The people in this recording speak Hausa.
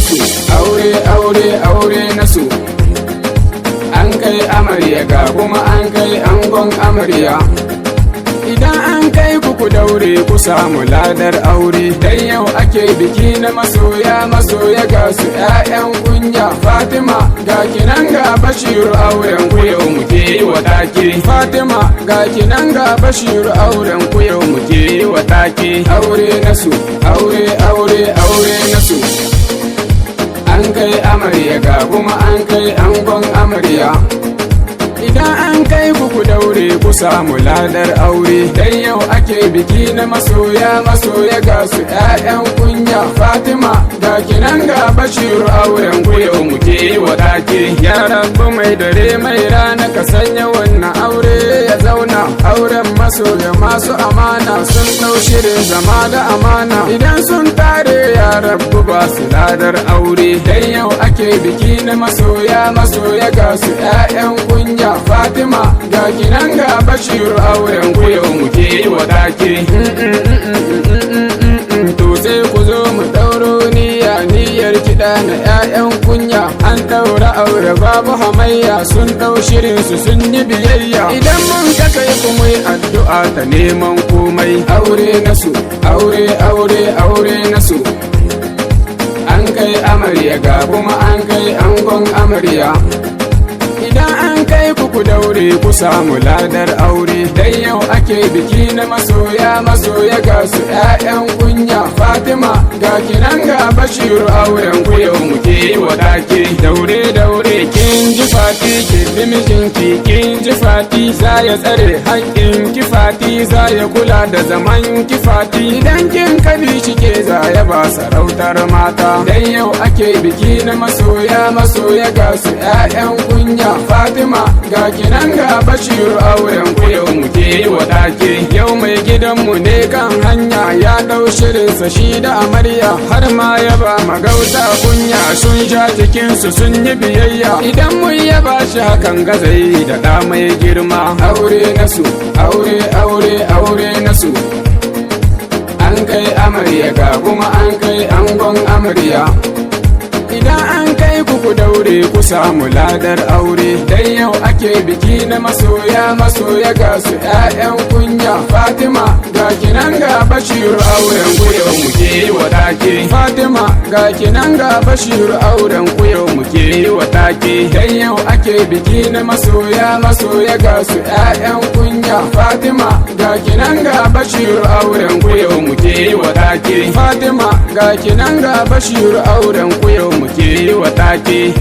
su aure na su. An kai amarya ga kuma an kai angon amarya. Idan an kai ku daure ku samu ladar aure. Dan yau ake biki na masoya ga su ƴaƴan kunya. Fatima ga kinan ga Bashiru auren ku yau muke yi wa take. Fatima ga kinan ga Bashiru auren ku yau muke yi wa take. Aure na su aure na su. An kai amarya ga kuma an kai angon amarya. Idan an kai ku daure ku samu ladar aure. Dan yau ake biki na masoya ga su ƴaƴan kunya. Fatima ga kinan ga Bashiru auren ku yau muke yi wa take. Ya Rabbu mai dare mai rana ka sanya wannan aure ya zauna. Auren masoya masu amana sun ɗau shirin zama da amana. Idan sun tare ya Rabbu ba su ladar aure. Dan yau ake biki na masoya ga su ƴaƴan kunya. Fatima ga kinan ga Bashiru auren ku yau muke yi wa take. To sai ku zo mu ɗauro niyyar kiɗa na ƴaƴan kunya. An ɗaura aure babu hamayya sun ɗau shirin su sun yi biyayya. Idan mun ka kai ku mu yi addu'a ta neman komai. Aure na su aure na su. An kai amarya ga kuma an kai angon amarya. Idan an kai ku daure ku samu ladar aure. Dan yau ake biki na masoya ga su ƴaƴan kunya. Fatima ga kinan ga Bashiru auren ku yau muke yi wa take. Daure kin ji Fati ki bi mijinki kin ji Fati. Za ya tsare haƙƙin ki Fati za ya kula da zaman ki Fati. Idan kin kabi shi ke za ya ba sarautar mata. Dan yau ake biki na masoya ga su ƴaƴan kunya. Fatima ga kinan ga Bashiru auren ku yau muke yi wa take. Yau mai gidanmu ne kan hanya ya ɗau shirinsa shi da amarya. Har ma ya ba magauta kunya sun sha jikinsu sun yi biyayya. Idan mun yaba shi hakan gazai da ɗa mai girma. Aure na su aure na su. An kai amarya ga kuma an kai angon amarya. Idan an kai ku daure ku samu ladar aure. Dan yau ake biki na masoya ga su ƴaƴan kunya. Fatima ga kinan ga Bashiru auren ku yau muke yi wa take. Fatima ga kinan ga Bashiru auren ku yau muke yi wa take. Dan yau ake biki na masoya ga su ƴaƴan kunya. Fatima ga kinan ga Bashiru auren ku yau muke yi wa take. Fatima ga kinan ga Bashiru auren ku yau muke yi wa take.